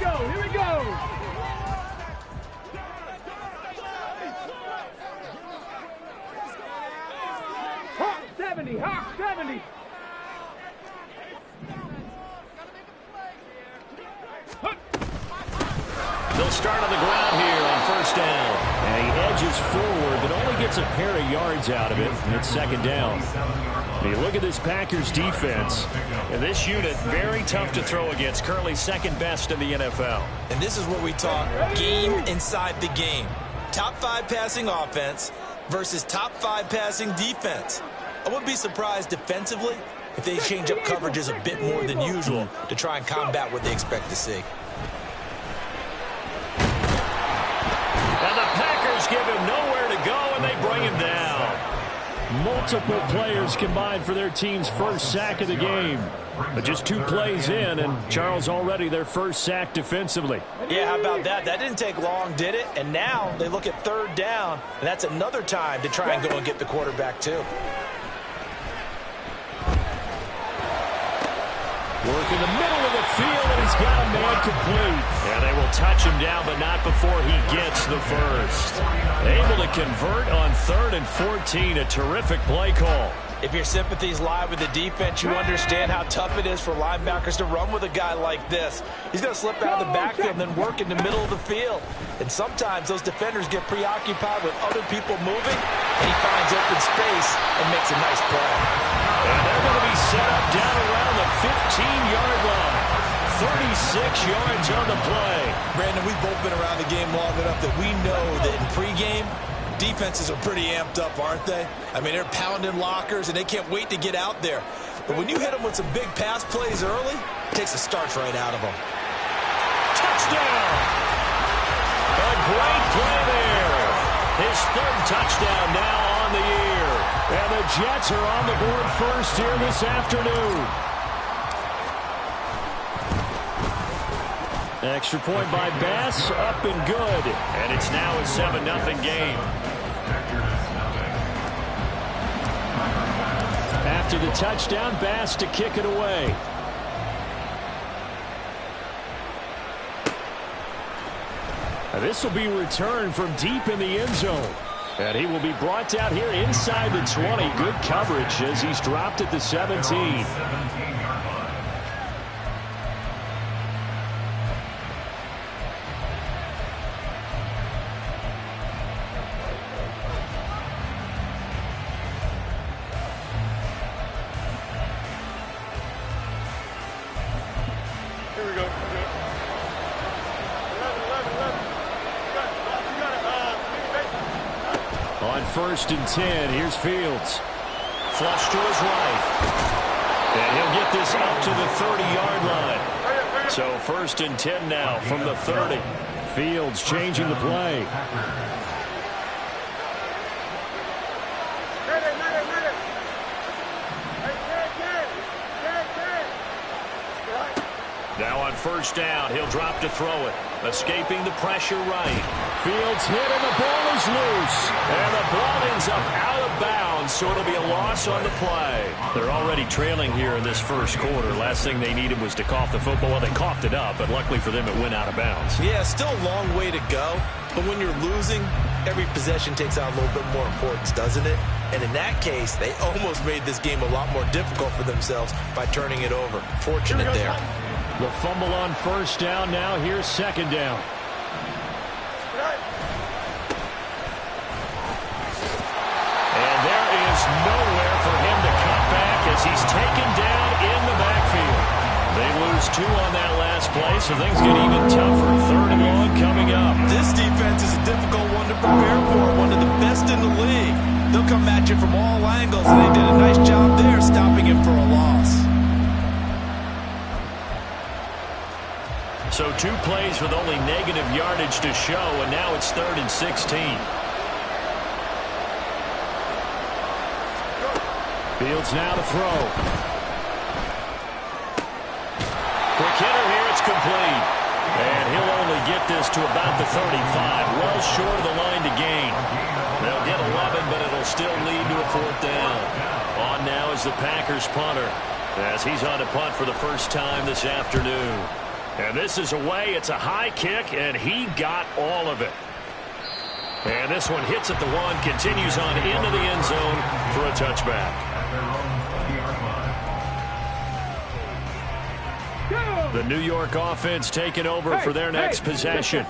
go. Here we go. 70, Hawk, 70. They'll start on the ground here on first down. And he edges forward, but only gets a pair of yards out of it. And it's second down. And you look at this Packers defense. And this unit, very tough to throw against. Currently second best in the NFL. And this is what we talk game inside the game. Top 5 passing offense versus top 5 passing defense. I wouldn't be surprised defensively if they change up coverages a bit more than usual to try and combat what they expect to see. And the Packers give him nowhere to go, and they bring him down. Multiple players combined for their team's first sack of the game. But just 2 plays in, and Charles already their first sack defensively. Yeah, how about that? That didn't take long, did it? And now they look at third down, and that's another time to try and go and get the quarterback too. Work in the middle of the field, and he's got a man complete. And they will touch him down, but not before he gets the first. Able to convert on 3rd and 14. A terrific play call. If your sympathies lie with the defense, you understand how tough it is for linebackers to run with a guy like this. He's going to slip out of the backfield and then work in the middle of the field. And sometimes those defenders get preoccupied with other people moving, and he finds open space and makes a nice play. And they're going to be set up down around the 15-yard line. 36 yards on the play. Brandon, we've both been around the game long enough that we know that in pregame, defenses are pretty amped up, aren't they? I mean, they're pounding lockers, and they can't wait to get out there. But when you hit them with some big pass plays early, it takes the starch right out of them. Touchdown! A great play there. His 3rd touchdown now on the year. And the Jets are on the board first here this afternoon. Extra point by Bass, up and good. And it's now a 7-0 game. After the touchdown, Bass to kick it away. This will be returned from deep in the end zone. And he will be brought down here inside the 20. Good coverage as he's dropped at the 17. On 1st and 10, here's Fields. Flush to his right. And he'll get this up to the 30-yard line. So 1st and 10 now from the 30. Fields changing the play. Now on 1st down, he'll drop to throw it. Escaping the pressure right. Fields hit and the ball is loose. And the ball ends up out of bounds, so it'll be a loss on the play. They're already trailing here in this first quarter. Last thing they needed was to cough the football. Well, they coughed it up, but luckily for them, it went out of bounds. Yeah, still a long way to go. But when you're losing, every possession takes on a little bit more importance, doesn't it? And in that case, they almost made this game a lot more difficult for themselves by turning it over. Fortunate there. The fumble on 1st down. Now here's 2nd down. And there is nowhere for him to cut back as he's taken down in the backfield. They lose 2 on that last play, so things get even tougher. 3rd and long coming up. This defense is a difficult one to prepare for, one of the best in the league. They'll come at you from all angles, and they did a nice job there stopping him for a loss. So 2 plays with only negative yardage to show, and now it's 3rd and 16. Fields now to throw. Quick hitter here, it's complete. And he'll only get this to about the 35, well short of the line to gain. They'll get 11, but it'll still lead to a 4th down. On now is the Packers punter, as he's on to punt for the first time this afternoon. And this is away. It's a high kick, and he got all of it. And this one hits at the 1, continues on into the end zone for a touchback. The New York offense taking over for their next possession.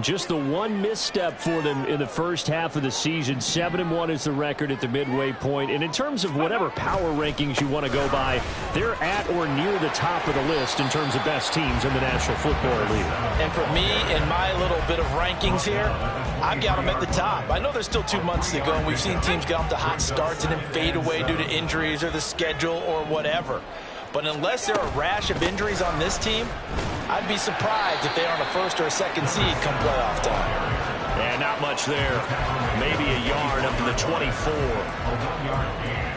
Just the one misstep for them in the first half of the season. 7-1 is the record at the midway point. And in terms of whatever power rankings you want to go by, they're at or near the top of the list in terms of best teams in the National Football League. And for me, in my little bit of rankings here, I've got them at the top. I know there's still 2 months to go, and we've seen teams get off to hot starts and then fade away due to injuries or the schedule or whatever. But unless there are a rash of injuries on this team, I'd be surprised if they aren't a first or a second seed come playoff time. And not much there. Maybe a yard up to the 24.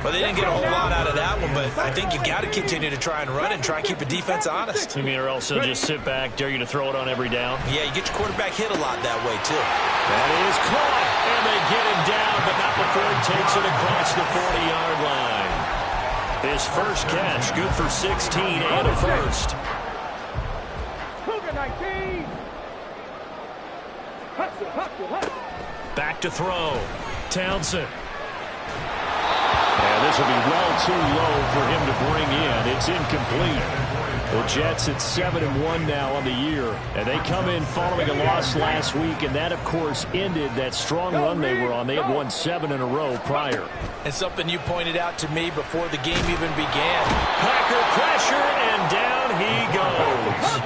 Well, they didn't get a whole lot out of that one, but I think you got to continue to try and run and try and keep the defense honest. You mean, or else they'll just sit back, dare you to throw it on every down? Yeah, you get your quarterback hit a lot that way, too. That is caught, and they get him down, but not before he takes it across the 40-yard line. His first catch, good for 16 and a first. Back to throw. Townsend. And this will be well too low for him to bring in. It's incomplete. The Jets at 7-1 now on the year. And they come in following a loss last week, and that, of course, ended that strong run they were on. They had won 7 in a row prior. And something you pointed out to me before the game even began. Packer pressure, and down he goes.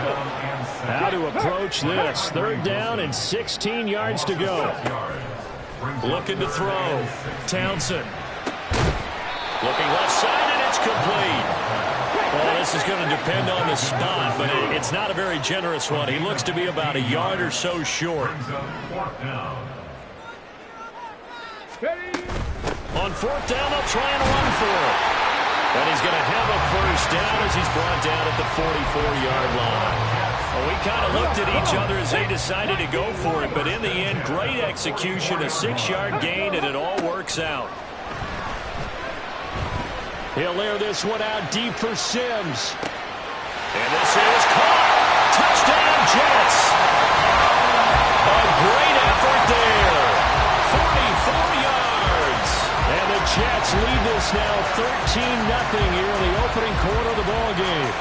How to approach this. 3rd down and 16 yards to go. Looking to throw. Townsend. Looking left side, and it's complete. Well, this is going to depend on the spot, but it's not a very generous one. He looks to be about a yard or so short. On 4th down, they'll try and run for it. And he's going to have a first down as he's brought down at the 44-yard line. Well, we kind of looked at each other as they decided to go for it, but in the end, great execution, a 6-yard gain, and it all works out. He'll layer this one out deep for Sims. And this is caught. Touchdown, Jets. A great effort there. 44 yards. And the Jets lead this now 13-0 here in the opening quarter of the ballgame.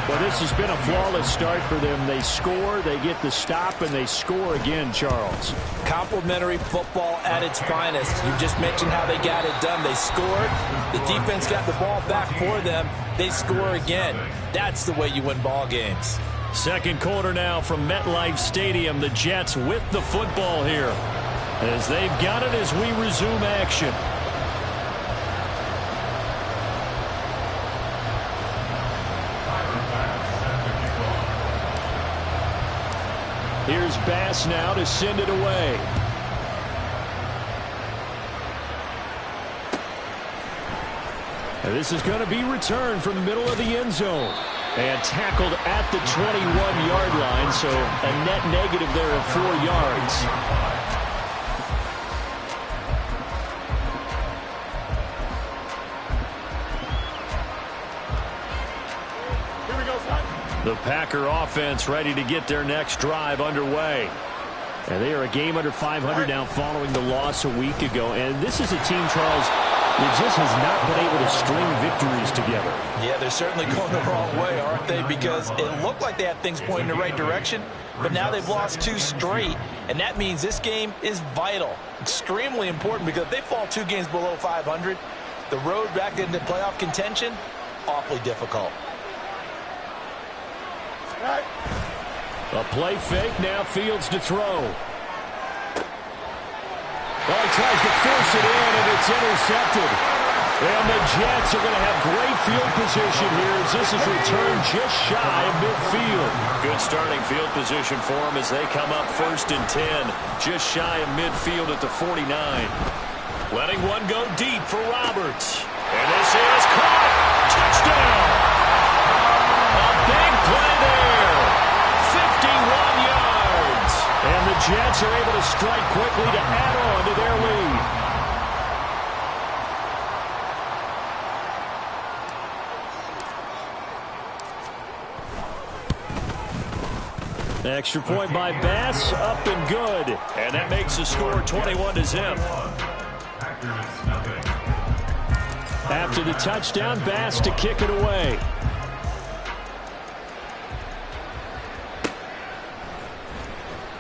Well, this has been a flawless start for them. They score, they get the stop, and they score again, Charles. Complimentary football at its finest. You just mentioned how they got it done. They scored. The defense got the ball back for them. They score again. That's the way you win ball games. Second quarter now from MetLife Stadium. The Jets with the football here as they've got it as we resume action. Here's Bass now to send it away. And this is going to be returned from the middle of the end zone. And tackled at the 21-yard line, so a net negative there of 4 yards. The Packer offense ready to get their next drive underway. And they are a game under 500 now following the loss a week ago. And this is a team, Charles, that just has not been able to string victories together. Yeah, they're certainly going the wrong way, aren't they? Because it looked like they had things pointing in the right direction, but now they've lost 2 straight. And that means this game is vital, extremely important, because if they fall 2 games below 500, the road back into playoff contention, awfully difficult. A play fake, now Fields to throw. Well, he tries to force it in, and it's intercepted. And the Jets are going to have great field position here as this is returned just shy of midfield. Good starting field position for them as they come up 1st and 10, just shy of midfield at the 49. Letting one go deep for Roberts. And this is caught. Touchdown. A big play there. 51 yards. And the Jets are able to strike quickly to add on to their lead. Extra point by Bass, up and good. And that makes the score 21-0. After the touchdown, Bass to kick it away.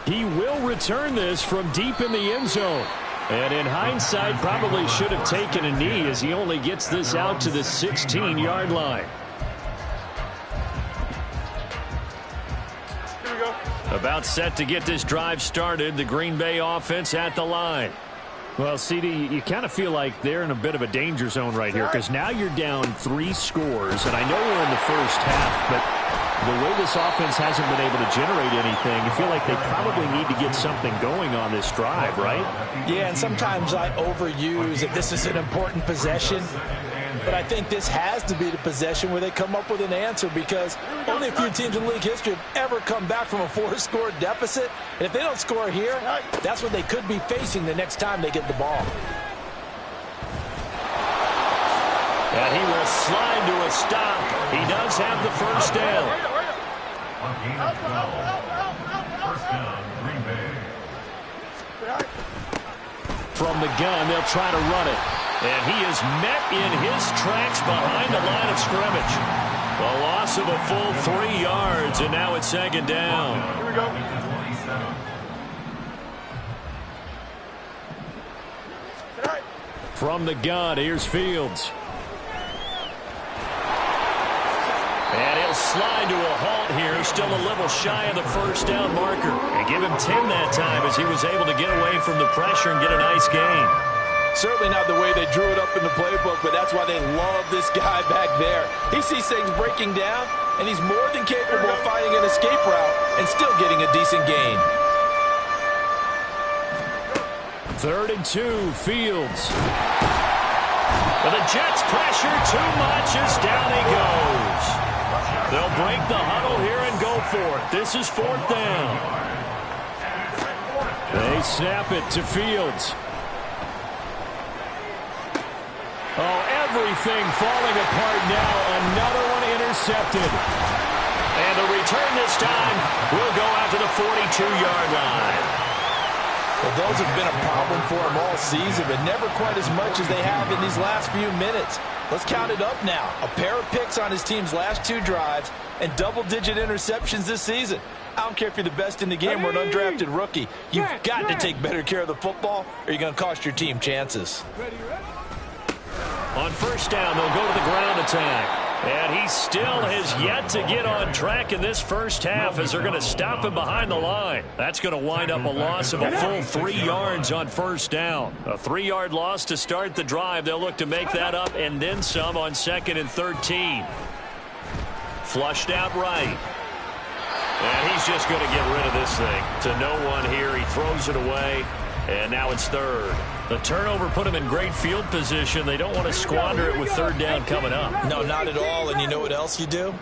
He will return this from deep in the end zone. And in hindsight, probably should have taken a knee as he only gets this out to the 16-yard line. About set to get this drive started, the Green Bay offense at the line. Well, CD, you kind of feel like they're in a bit of a danger zone right here because now you're down 3 scores, and I know we're in the first half, but the way this offense hasn't been able to generate anything, you feel like they probably need to get something going on this drive, right? Yeah, and sometimes I overuse that this is an important possession. But I think this has to be the possession where they come up with an answer because only a few teams in league history have ever come back from a 4-score deficit. And if they don't score here, that's what they could be facing the next time they get the ball. And he will slide to a stop. He does have the first down. From the gun, they'll try to run it. And he is met in his tracks behind the line of scrimmage. A loss of a full 3 yards, and now it's second down. Here we go. From the gun, here's Fields. And he'll slide to a halt here, still a little shy of the first down marker. And give him 10 that time as he was able to get away from the pressure and get a nice gain. Certainly not the way they drew it up in the playbook, but that's why they love this guy back there. He sees things breaking down, and he's more than capable of finding an escape route and still getting a decent gain. 3rd and 2, Fields. But the Jets pressure too much as down he goes. They'll break the huddle here and go for it. This is 4th down. They snap it to Fields. Oh, everything falling apart now. Another one intercepted. And the return this time will go out to the 42-yard line. Well, those have been a problem for him all season, but never quite as much as they have in these last few minutes. Let's count it up now. A pair of picks on his team's last 2 drives and double-digit interceptions this season. I don't care if you're the best in the game or an undrafted rookie. You've got to take better care of the football or you're going to cost your team chances. On first down, they'll go to the ground attack. And he still has yet to get on track in this first half as they're going to stop him behind the line. That's going to wind up a loss of a full 3 yards on first down. A 3-yard loss to start the drive. They'll look to make that up and then some on 2nd and 13. Flushed out right. And he's just going to get rid of this thing. To no one here. He throws it away. And now it's 3rd. The turnover put him in great field position. They don't want to squander it with 3rd down coming up. No, not at all. And you know what else you do?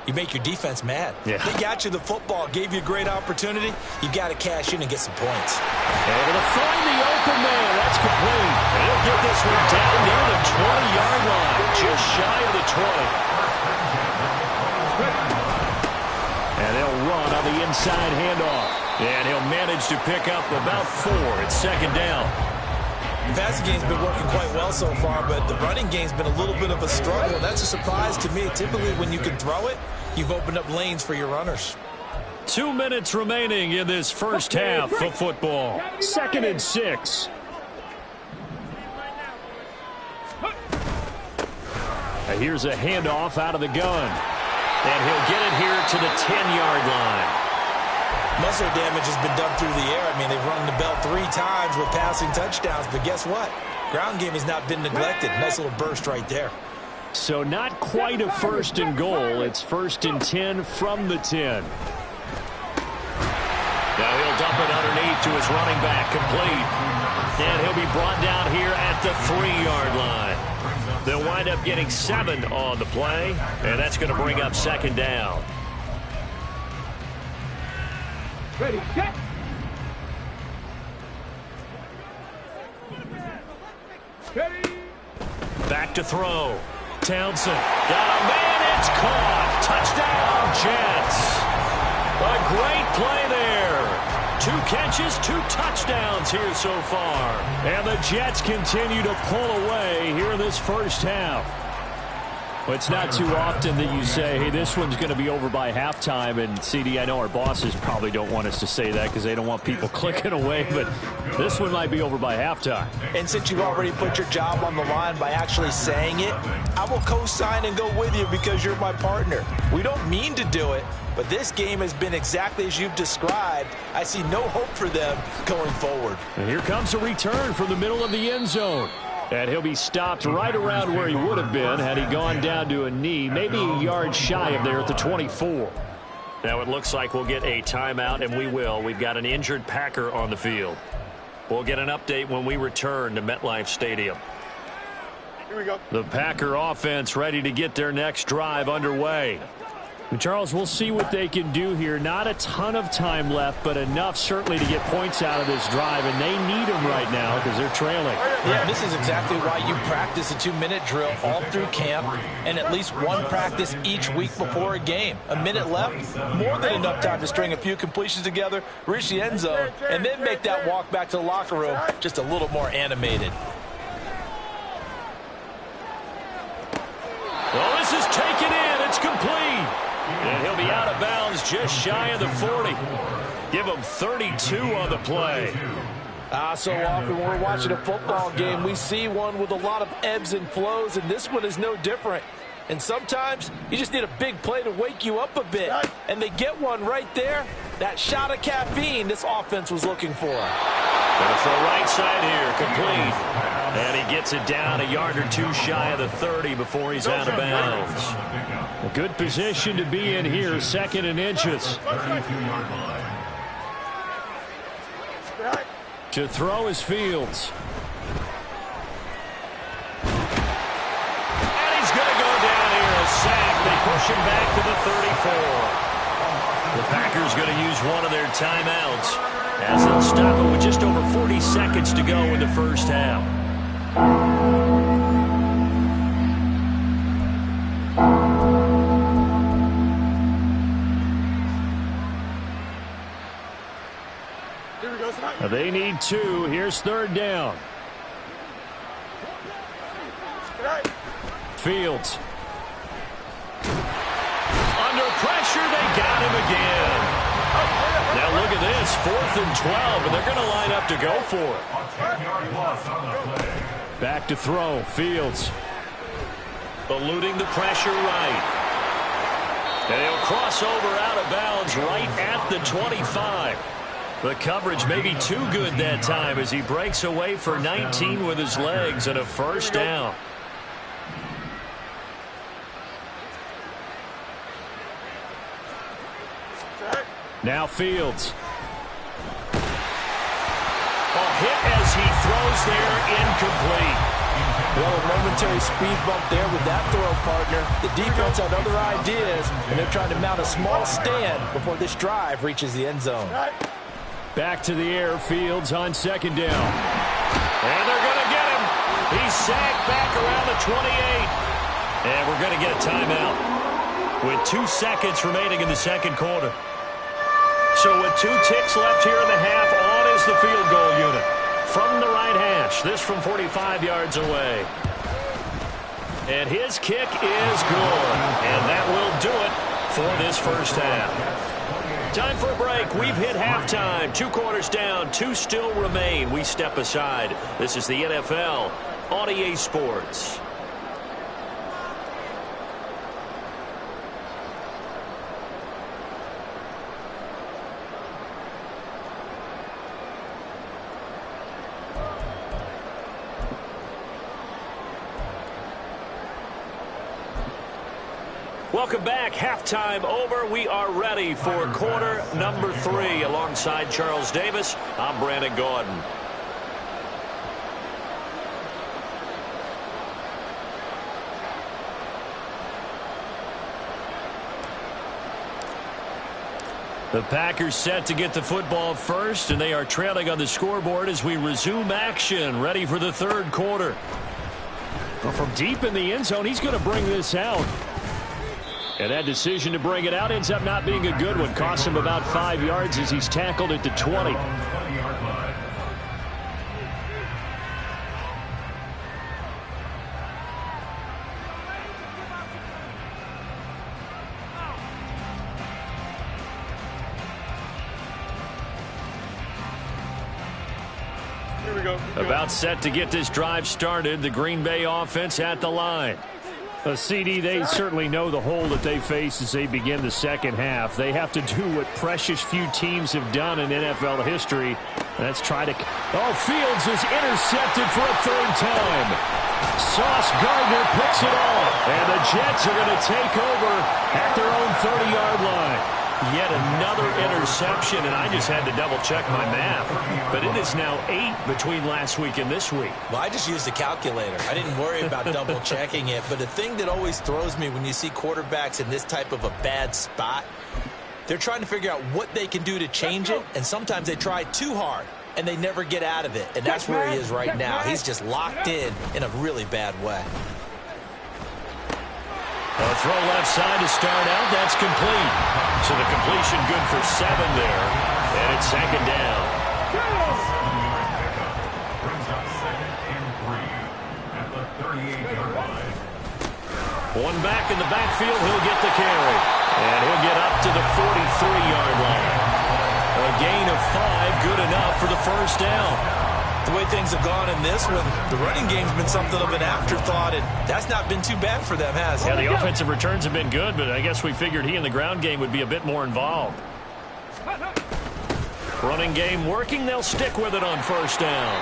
You make your defense mad. Yeah. They got you the football, gave you a great opportunity. You got to cash in and get some points. Able to find the open man. That's complete. And he'll get this one down near the 20-yard line. Just shy of the 20. And they'll run on the inside handoff. And he'll manage to pick up about 4. It's 2nd down. The passing game's been working quite well so far, but the running game's been a little bit of a struggle. That's a surprise to me. Typically, when you can throw it, you've opened up lanes for your runners. 2 minutes remaining in this first half of football. 2nd and 6. And here's a handoff out of the gun. And he'll get it here to the 10-yard line. Muscle damage has been done through the air. I mean, they've rung the bell 3 times with passing touchdowns, but guess what? Ground game has not been neglected. Nice little burst right there. So not quite a 1st and goal. It's 1st and 10 from the 10. Now he'll dump it underneath to his running back, complete. And he'll be brought down here at the 3-yard line. They'll wind up getting 7 on the play, and that's going to bring up 2nd down. Ready, set. Ready. Back to throw. Townsend got a man. It's caught. Touchdown, Jets. A great play there. 2 catches, 2 touchdowns here so far. And the Jets continue to pull away here in this first half. Well, it's not too often that you say, hey, this one's going to be over by halftime. And, CD, I know our bosses probably don't want us to say that because they don't want people clicking away. But this one might be over by halftime. And since you've already put your job on the line by actually saying it, I will co-sign and go with you because you're my partner. We don't mean to do it, but this game has been exactly as you've described. I see no hope for them going forward. And here comes a return from the middle of the end zone. And he'll be stopped right around where he would have been had he gone down to a knee, maybe a yard shy of there at the 24. Now it looks like we'll get a timeout, and we will. We've got an injured Packer on the field. We'll get an update when we return to MetLife Stadium. Here we go. The Packer offense ready to get their next drive underway. And Charles, we'll see what they can do here. Not a ton of time left, but enough certainly to get points out of this drive, and they need them right now because they're trailing. Yeah, this is exactly why you practice a 2-minute drill all through camp and at least one practice each week before a game. A minute left, more than enough time to string a few completions together, reach the end zone, and then make that walk back to the locker room just a little more animated. Well, this is taken in. It's complete. And he'll be out of bounds just shy of the 40. Give him 32 on the play. So often when we're watching a football game, we see one with a lot of ebbs and flows, and this one is no different. And sometimes you just need a big play to wake you up a bit. And they get one right there. That shot of caffeine this offense was looking for. Going for a right side here, complete. And he gets it down a yard or 2 shy of the 30 before he's out of bounds. A good position to be in here, 2nd and inches. To throw is Fields. And he's going to go down here, a sack. They push him back to the 34. The Packers going to use one of their timeouts as they'll stop it with just over 40 seconds to go in the first half. They need 2. Here's 3rd down. Fields. Under pressure, they got him again. Now look at this, 4th and 12, and they're going to line up to go for it. Back to throw, Fields. Eluding the pressure right. And he'll cross over out of bounds right at the 25. The coverage may be too good that time as he breaks away for 19 with his legs and a first down. Now Fields. A hit as he throws there, incomplete. Well, a momentary speed bump there with that throw, partner. The defense had other ideas, and they're trying to mount a small stand before this drive reaches the end zone. Back to the air, Fields on 2nd down. And they're going to get him. He's sacked back around the 28. And we're going to get a timeout with 2 seconds remaining in the 2nd quarter. So with 2 ticks left here in the half, on is the field goal unit. From the right hash, this from 45 yards away. And his kick is good. And that will do it for this first half. Time for a break. We've hit halftime. 2 quarters down. 2 still remain. We step aside. This is the NFL on EA Sports. Welcome back. Halftime over. We are ready for quarter number 3. Alongside Charles Davis, I'm Brandon Gordon. The Packers set to get the football first, and they are trailing on the scoreboard as we resume action, ready for the 3rd quarter. Well, from deep in the end zone, he's going to bring this out. And that decision to bring it out ends up not being a good one. Costs him about 5 yards as he's tackled at the 20. Here we go. About set to get this drive started. The Green Bay offense at the line. CD, they certainly know the hole that they face as they begin the second half. They have to do what precious few teams have done in NFL history. That's try to... Oh, Fields is intercepted for a third time. Sauce Gardner picks it off. And the Jets are going to take over at their own 30-yard line. Yet another interception, and I just had to double-check my math. But it is now 8 between last week and this week. Well, I just used a calculator. I didn't worry about double-checking it. But the thing that always throws me when you see quarterbacks in this type of a bad spot, they're trying to figure out what they can do to change it, and sometimes they try too hard, and they never get out of it. And that's where he is right now. He's just locked in a really bad way. A throw left side to start out. That's complete. So the completion good for 7 there. And it's second down. Brings up 2nd and 3 at the 38-yard line. One back in the backfield. He'll get the carry. And he'll get up to the 43-yard line. A gain of 5, good enough for the first down. The way things have gone in this one, the running game's been something of an afterthought, and that's not been too bad for them, has it? Yeah, the offensive returns have been good, but I guess we figured he in the ground game would be a bit more involved. Running game working, they'll stick with it on first down.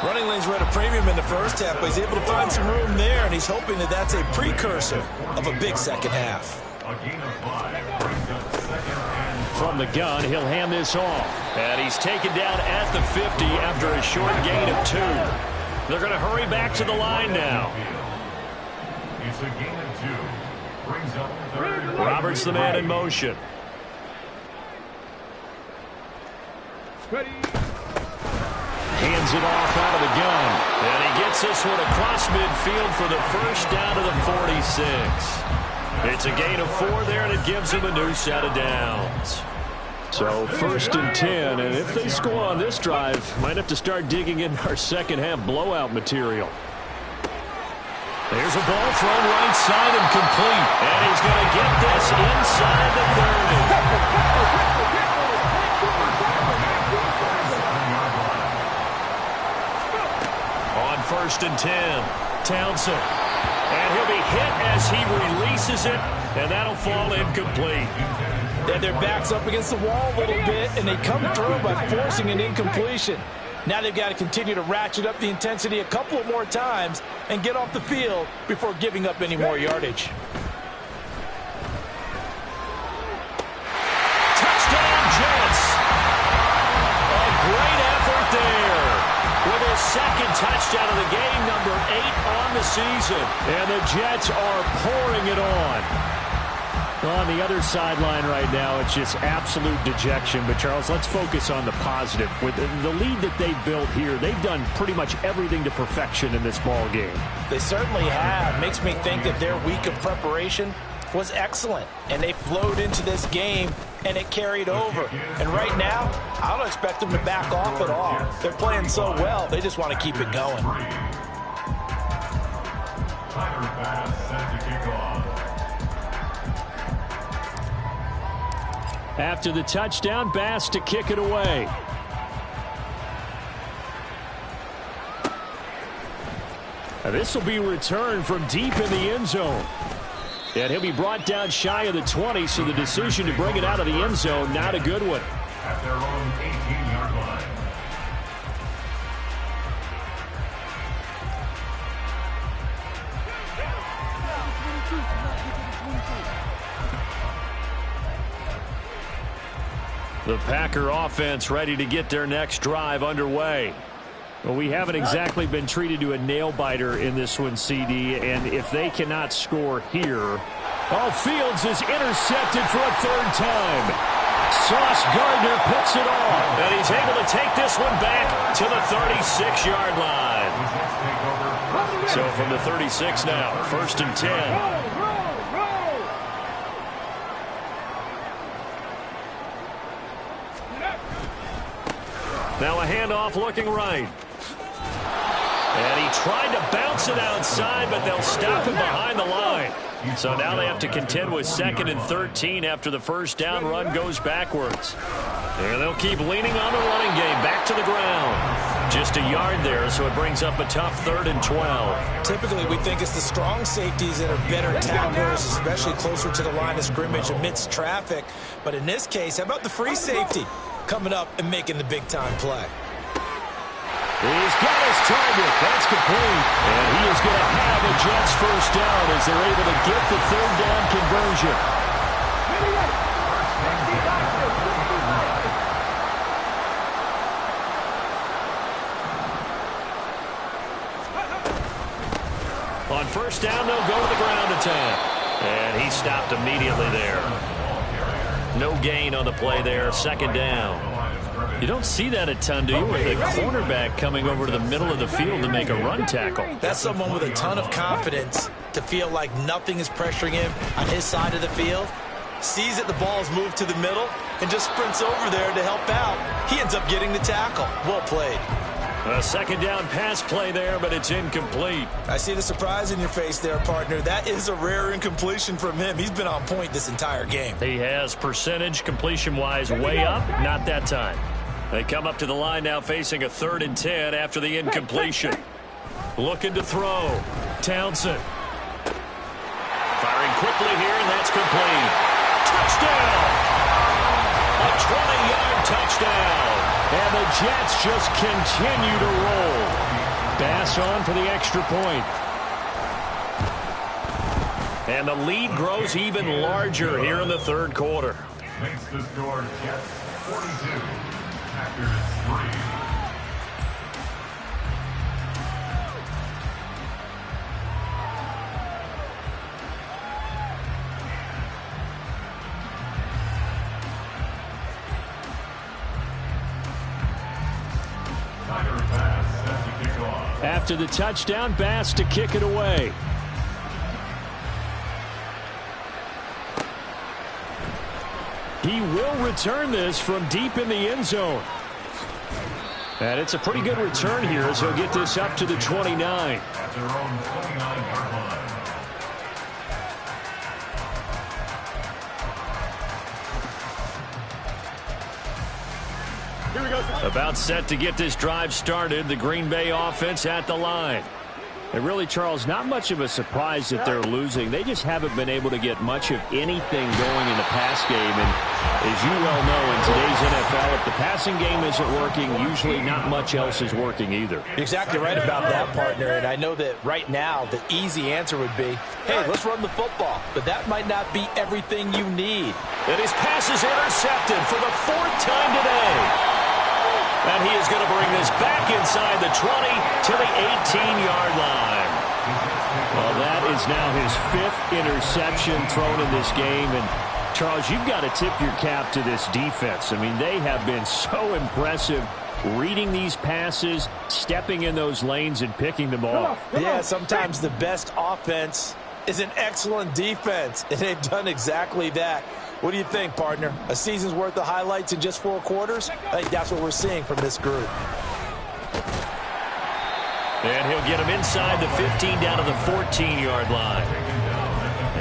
Running lanes were at a premium in the first half, but he's able to find some room there, and he's hoping that that's a precursor of a big second half. A gain of 5 brings up 2nd and 5. From the gun, he'll hand this off. And he's taken down at the 50 after a short gain of 2. They're going to hurry back to the line now. It's a gain of 2. Brings up 3rd. Roberts the man in motion. Hands it off out of the gun. And he gets this one across midfield for the first down to the 46. It's a gain of 4 there, and it gives him a new set of downs. So 1st and 10, and if they score on this drive, might have to start digging in our second half blowout material. There's a ball thrown right side and complete, and he's going to get this inside the 30. On 1st and 10, Townsend. And he'll be hit as he releases it, and that'll fall incomplete. Yeah, their back's up against the wall a little bit, and they come through by forcing an incompletion. Now they've got to continue to ratchet up the intensity a couple of more times and get off the field before giving up any more yardage. Touchdown, Jets! A great effort there. With his second touchdown of the game, number 8 on the season. And the Jets are pouring it on. Well, on the other sideline right now, it's just absolute dejection. But, Charles, let's focus on the positive. With the lead that they've built here, they've done pretty much everything to perfection in this ball game. They certainly have. Makes me think that their week of preparation was excellent. And they flowed into this game, and it carried over. And right now, I don't expect them to back off at all. They're playing so well, they just want to keep it going. Tiger pass set to kick off. After the touchdown, Bass to kick it away. This will be returned from deep in the end zone. And he'll be brought down shy of the 20, so the decision to bring it out of the end zone, not a good one. At their own 18-yard line. The Packer offense ready to get their next drive underway. Well, we haven't exactly been treated to a nail-biter in this one, CD, and if they cannot score here... Oh, Fields is intercepted for a third time. Sauce Gardner picks it off, and he's able to take this one back to the 36-yard line. So from the 36 now, 1st and 10. Now a handoff looking right. And he tried to bounce it outside, but they'll stop him behind the line. So now they have to contend with 2nd and 13 after the first down run goes backwards. And they'll keep leaning on the running game. Back to the ground. Just a yard there, so it brings up a tough 3rd and 12. Typically, we think it's the strong safeties that are better tacklers, especially closer to the line of scrimmage amidst traffic. But in this case, how about the free safety coming up and making the big-time play? He's got his target. That's complete. And he is going to have a Jets first down as they're able to get the 3rd down conversion. On first down, they'll go to the ground attack. And he stopped immediately there. No gain on the play there. 2nd down. You don't see that a ton, do you? With a cornerback coming over to the middle of the field to make a run tackle. That's someone with a ton of confidence to feel like nothing is pressuring him on his side of the field. Sees that the ball is moved to the middle and just sprints over there to help out. He ends up getting the tackle. Well played. A 2nd down pass play there, but it's incomplete. I see the surprise in your face there, partner. That is a rare incompletion from him. He's been on point this entire game. He has percentage completion-wise way up. Not that time. They come up to the line now facing a 3rd and 10 after the incompletion. Looking to throw. Townsend. Firing quickly here, and that's complete. Touchdown! A 20-yard touchdown. And the Jets just continue to roll. Bass on for the extra point. And the lead grows even larger here in the 3rd quarter. Makes the score Jets 42. Packers 3. After the touchdown, Bass to kick it away. He will return this from deep in the end zone. And it's a pretty good return here as he'll get this up to the 29. At their own 29-yard line. Here we go. About set to get this drive started. The Green Bay offense at the line. And really, Charles, not much of a surprise that they're losing. They just haven't been able to get much of anything going in the pass game. And as you well know, in today's NFL, if the passing game isn't working, usually not much else is working either. You're exactly right about that, partner. And I know that right now the easy answer would be, hey, let's run the football. But that might not be everything you need. And his pass is intercepted for the 4th time today. And he is going to bring this back inside the 20 to the 18-yard line. Well, that is now his 5th interception thrown in this game. And, Charles, you've got to tip your cap to this defense. I mean, they have been so impressive reading these passes, stepping in those lanes, and picking them off. Yeah, sometimes the best offense is an excellent defense, and they've done exactly that. What do you think, partner? A season's worth of highlights in just 4 quarters? I think that's what we're seeing from this group. And he'll get him inside the 15 down to the 14-yard line.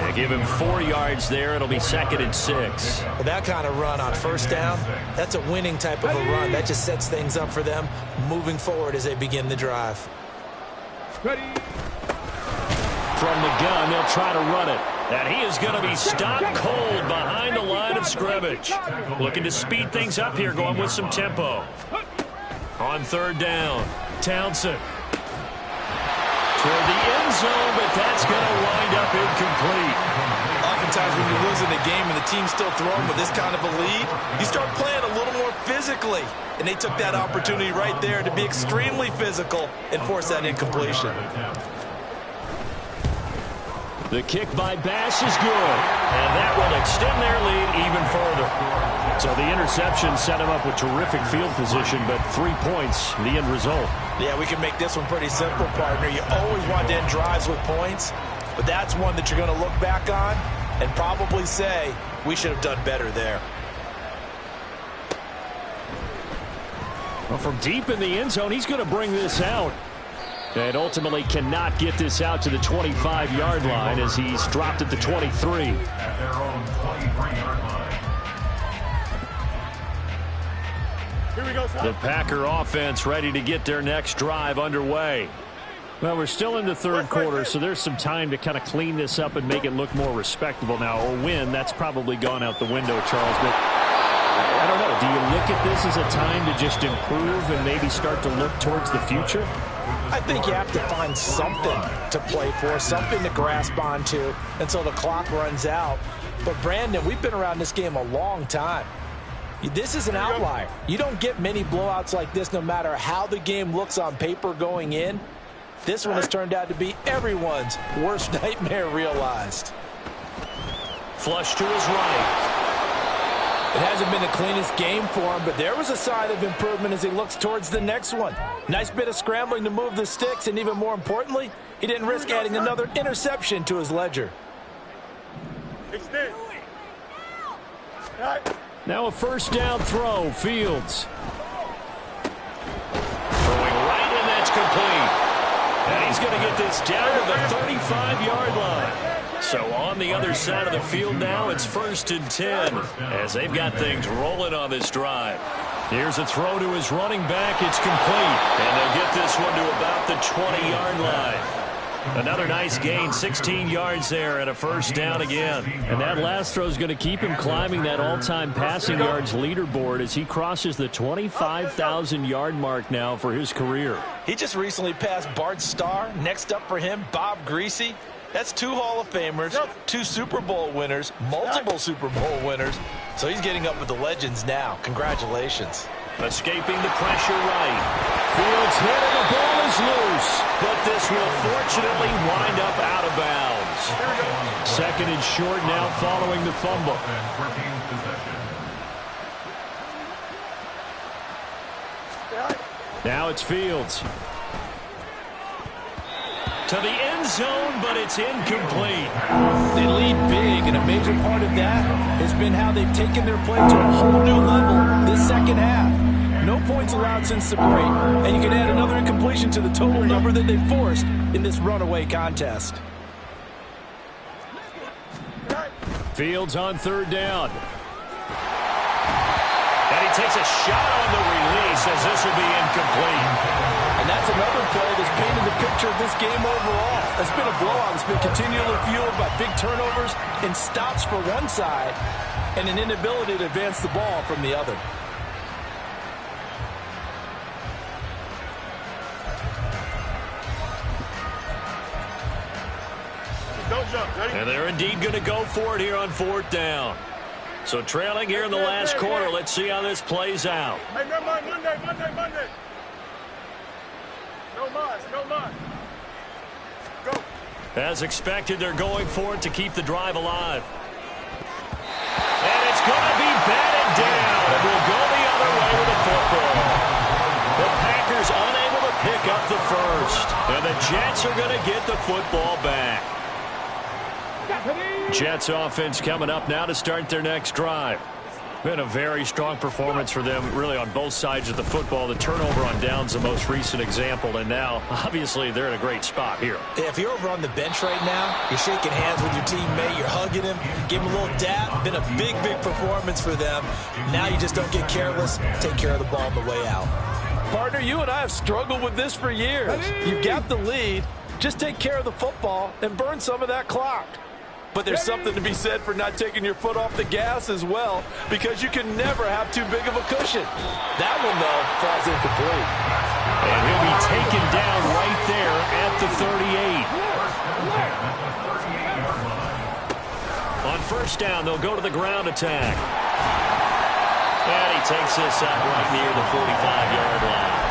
And give him 4 yards there. It'll be 2nd and 6. With that kind of run on first down, that's a winning type of a run. That just sets things up for them moving forward as they begin the drive. Ready. From the gun, they'll try to run it. And he is going to be stopped cold behind the line of scrimmage. Looking to speed things up here, going with some tempo. On 3rd down, Townsend. Toward the end zone, but that's going to wind up incomplete. Oftentimes when you're losing a game and the team's still throwing with this kind of a lead, you start playing a little more physically. And they took that opportunity right there to be extremely physical and force that incompletion. The kick by Bass is good, and that will extend their lead even further. So the interception set him up with terrific field position, but 3 points, the end result. Yeah, we can make this one pretty simple, partner. You always want to end drives with points, but that's one that you're going to look back on and probably say, we should have done better there. Well, from deep in the end zone, he's going to bring this out. And ultimately cannot get this out to the 25-yard line as he's dropped at the 23. At their own 23-yard line. Here we go, The Packer offense ready to get their next drive underway. Well, we're still in the third quarter, so there's some time to kind of clean this up and make it look more respectable. Now, a win, that's probably gone out the window, Charles. But I don't know. Do you look at this as a time to just improve and maybe start to look towards the future? I think you have to find something to play for, something to grasp onto until the clock runs out. But, Brandon, we've been around this game a long time. This is an outlier. You don't get many blowouts like this no matter how the game looks on paper going in. This one has turned out to be everyone's worst nightmare realized. Flush to his right. It hasn't been the cleanest game for him, but there was a sign of improvement as he looks towards the next one. Nice bit of scrambling to move the sticks, and even more importantly, he didn't risk adding another interception to his ledger. Now a first down throw, Fields. Throwing right, and that's complete. And he's going to get this down to the 35-yard line. So on the other side of the field now, it's 1st and 10 as they've got things rolling on this drive. Here's a throw to his running back. It's complete. And they'll get this one to about the 20-yard line. Another nice gain, 16 yards there and a first down again. And that last throw is going to keep him climbing that all-time passing yards leaderboard as he crosses the 25,000-yard mark now for his career. He just recently passed Bart Starr. Next up for him, Bob Greasy. That's 2 Hall of Famers, 2 Super Bowl winners, multiple Super Bowl winners. So he's getting up with the legends now. Congratulations. Escaping the pressure right. Fields hit and the ball is loose. But this will fortunately wind up out of bounds. 2nd and short now following the fumble. Now it's Fields. To the end zone, but it's incomplete. They lead big, and a major part of that has been how they've taken their play to a whole new level this second half. No points allowed since the break, and you can add another incompletion to the total number that they forced in this runaway contest. Fields on 3rd down. And he takes a shot on the release as this will be incomplete. And that's another play that's painted the picture of this game overall. It's been a blowout that's been continually fueled by big turnovers and stops for one side and an inability to advance the ball from the other. Don't jump. Ready? And they're indeed going to go for it here on 4th down. So trailing here in the last quarter. Let's see how this plays out. Hey, never mind. Monday. No mas. Go. As expected, they're going for it to keep the drive alive. And it's going to be batted down. And we'll go the other way with the football. The Packers unable to pick up the first. And the Jets are going to get the football back. Jets offense coming up now to start their next drive. Been a very strong performance for them, really, on both sides of the football. The turnover on downs, the most recent example, and now, obviously, they're in a great spot here. Yeah, if you're over on the bench right now, you're shaking hands with your teammate, you're hugging him, give him a little dap. Been a big performance for them. Now you just don't get careless. Take care of the ball on the way out. Partner, you and I have struggled with this for years. You've got the lead. Just take care of the football and burn some of that clock. But there's something to be said for not taking your foot off the gas as well, because you can never have too big of a cushion. That one, though, falls incomplete. And he'll be taken down right there at the 38. On 1st down, they'll go to the ground attack. And he takes this up right near the 45-yard line.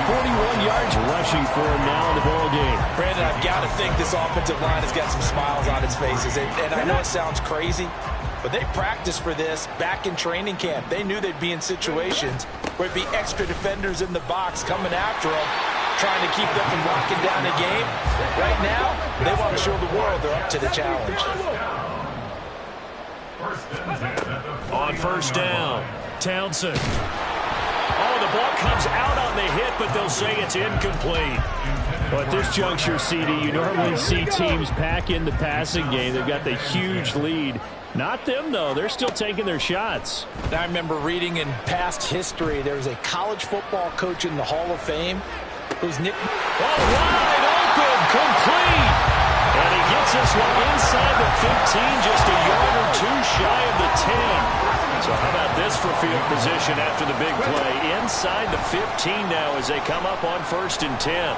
41 yards rushing for him now in the ball game. Brandon, I've got to think this offensive line has got some smiles on its faces. And I know it sounds crazy, but they practiced for this back in training camp. They knew they'd be in situations where it'd be extra defenders in the box coming after them, trying to keep them from locking down the game. Right now, they want to show the world they're up to the challenge. On 1st down, Townsend. Oh, the ball comes out on the hit, but they'll say it's incomplete. Well, at this juncture, CD, you normally see teams pack in the passing game. They've got the huge lead. Not them, though. They're still taking their shots. I remember reading in past history, there was a college football coach in the Hall of Fame whose nickname... Oh, wide open, complete. And he gets this one inside the 15, just a yard or two shy of the 10. So how about this for field position after the big play? Inside the 15 now as they come up on 1st and 10.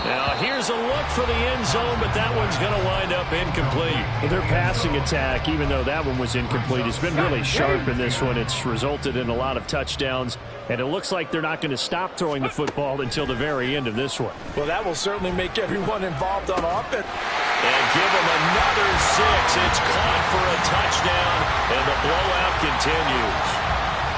Now, here's a look for the end zone, but that one's going to wind up incomplete. Well, their passing attack, even though that one was incomplete, has been really sharp in this one. It's resulted in a lot of touchdowns, and it looks like they're not going to stop throwing the football until the very end of this one. Well, that will certainly make everyone involved on offense. And give them another 6. It's caught for a touchdown, and the blowout continues.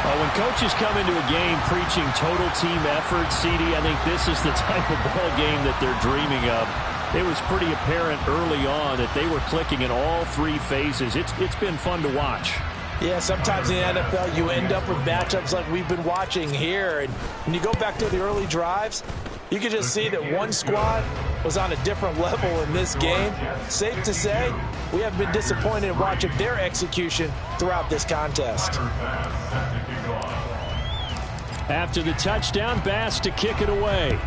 When coaches come into a game preaching total team effort, CD, I think this is the type of ball game that they're dreaming of. It was pretty apparent early on that they were clicking in all 3 phases. It's been fun to watch. Yeah, sometimes in the NFL you end up with matchups like we've been watching here. And when you go back to the early drives, you can just see that one squad was on a different level in this game. Safe to say, we have been disappointed in watching their execution throughout this contest. After the touchdown, Bass to kick it away.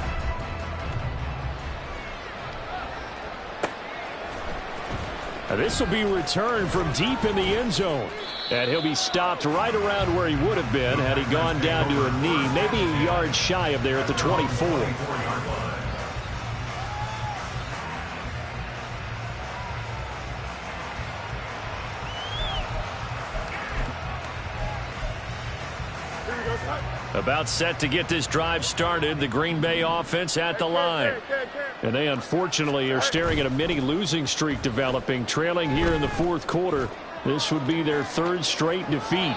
This will be returned from deep in the end zone. And he'll be stopped right around where he would have been had he gone down to a knee, maybe a yard shy of there at the 24. About set to get this drive started, the Green Bay offense at the line. And they unfortunately are staring at a mini losing streak developing, trailing here in the 4th quarter. This would be their 3rd straight defeat.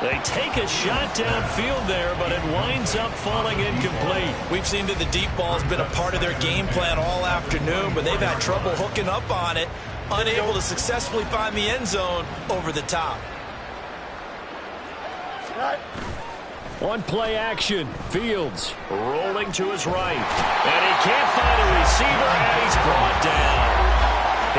They take a shot downfield there, but it winds up falling incomplete. We've seen that the deep ball has been a part of their game plan all afternoon, but they've had trouble hooking up on it, unable to successfully find the end zone over the top. On play action, Fields rolling to his right. And he can't find a receiver, and he's brought down.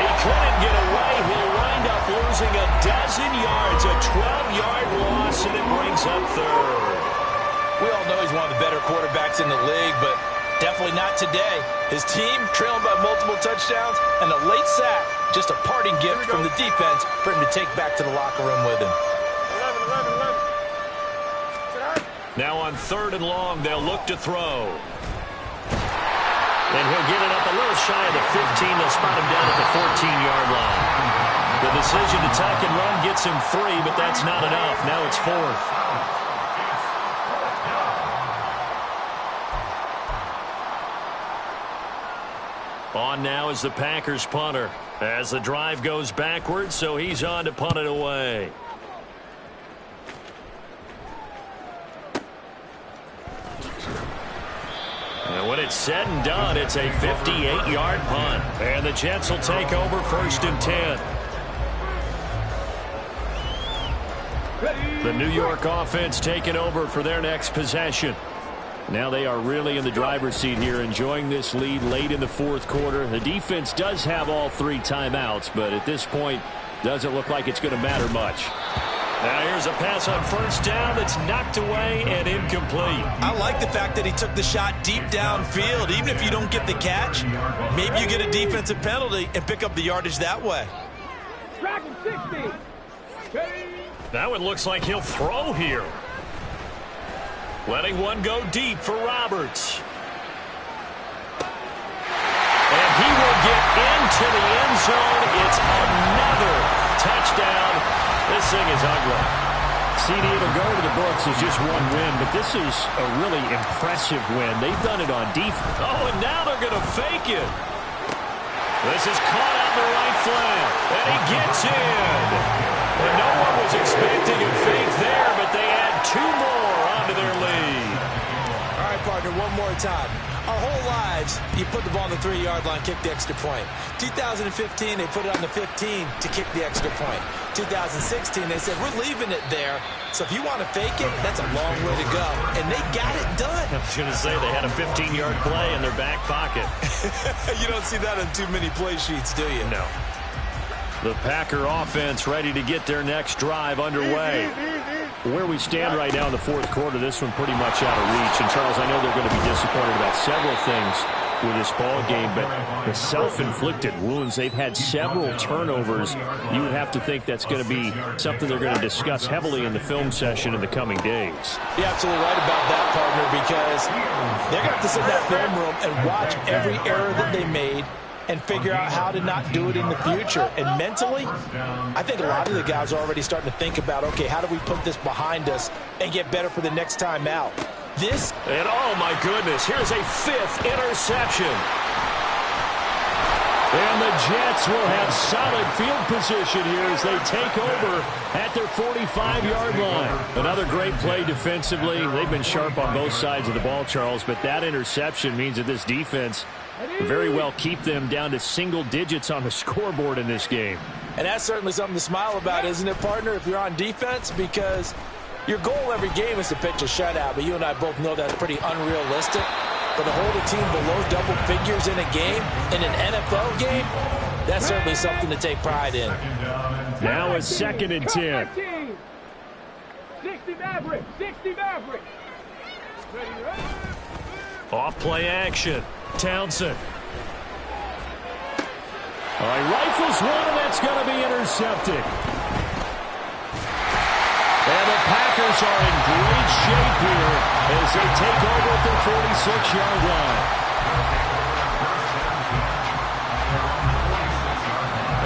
He couldn't get away. He'll wind up losing a dozen yards, a 12-yard loss, and it brings up 3rd. We all know he's one of the better quarterbacks in the league, but definitely not today. His team trailing by multiple touchdowns and a late sack, just a parting gift from the defense for him to take back to the locker room with him. 11. Now on 3rd and long, they'll look to throw. And he'll get it up a little shy of the 15. They'll spot him down at the 14-yard line. The decision to tuck and run gets him 3, but that's not enough. Now it's 4th. On now is the Packers punter as the drive goes backwards, so he's on to punt it away. And when it's said and done, it's a 58-yard punt. And the Jets will take over 1st and 10. The New York offense taking over for their next possession. Now they are really in the driver's seat here, enjoying this lead late in the 4th quarter. The defense does have all 3 timeouts, but at this point, doesn't look like it's going to matter much. Now here's a pass on 1st down that's knocked away and incomplete. I like the fact that he took the shot deep downfield. Even if you don't get the catch, maybe you get a defensive penalty and pick up the yardage that way. That one looks like he'll throw here. Letting one go deep for Roberts. And he will get into the end zone. It's another touchdown. This thing is ugly. CD, it'll go to the books as just one win, but this is a really impressive win. They've done it on defense. Oh, and now they're going to fake it. This is caught on the right flank, and he gets in. And no one was expecting a fake there, but they add 2 more onto their lead. All right, partner, one more time. Our whole lives, you put the ball on the 3-yard line, kick the extra point. 2015, they put it on the 15 to kick the extra point. 2016, they said, we're leaving it there. So if you want to fake it, that's a long way to go. And they got it done. I was going to say they had a 15-yard play in their back pocket. You don't see that on too many play sheets, do you? No. The Packer offense ready to get their next drive underway. Where we stand right now in the fourth quarter, this one pretty much out of reach. And, Charles, I know they're going to be disappointed about several things with this ball game, but the self-inflicted wounds, they've had several turnovers. You would have to think that's going to be something they're going to discuss heavily in the film session in the coming days. You're absolutely right about that, partner, because they're going to have to sit in that film room and watch every error that they made and figure out how to not do it in the future. And mentally, I think a lot of the guys are already starting to think about, okay, how do we put this behind us and get better for the next time out? And oh my goodness, here's a 5th interception. And the Jets will have solid field position here as they take over at their 45-yard line. Another great play defensively. They've been sharp on both sides of the ball, Charles, but that interception means that this defense very well keep them down to single digits on the scoreboard in this game. And that's certainly something to smile about, isn't it, partner, if you're on defense? Because your goal every game is to pitch a shutout, but you and I both know that's pretty unrealistic. But to hold a team below double figures in a game, in an NFL game, that's certainly something to take pride in. Now a 2nd and 10. 60 Maverick, 60 Maverick. Off play action. Townsend. All right, rifles one, and that's going to be intercepted. And the Packers are in great shape here as they take over at their 46-yard line.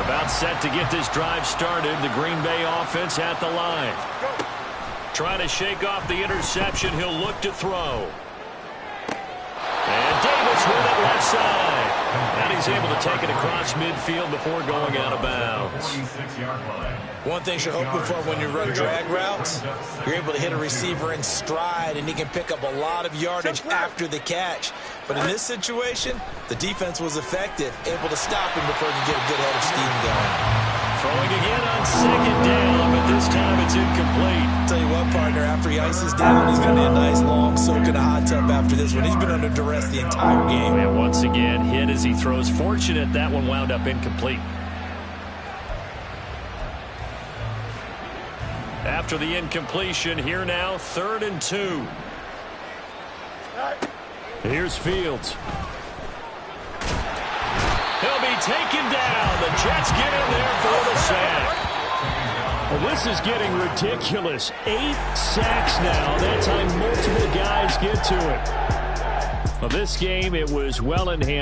About set to get this drive started. The Green Bay offense at the line. Trying to shake off the interception. He'll look to throw. And Davis with it left side. And he's able to take it across midfield before going out of bounds. One thing you're hoping for when you run drag routes, you're able to hit a receiver in stride, and he can pick up a lot of yardage after the catch. But in this situation, the defense was effective, able to stop him before he could get a good head of steam going. Throwing again on 2nd down, but this time it's incomplete. Tell you what, partner, after he ices down, he's going to need a nice long soak in a hot tub after this one. He's been under duress the entire game. And once again, hit as he throws. Fortunate that one wound up incomplete. After the incompletion, here now, 3rd and 2. Here's Fields. He'll be taken down. The Jets get in there for the sack. Well, this is getting ridiculous. 8 sacks now. That time multiple guys get to it. Well, this game, it was well in hand.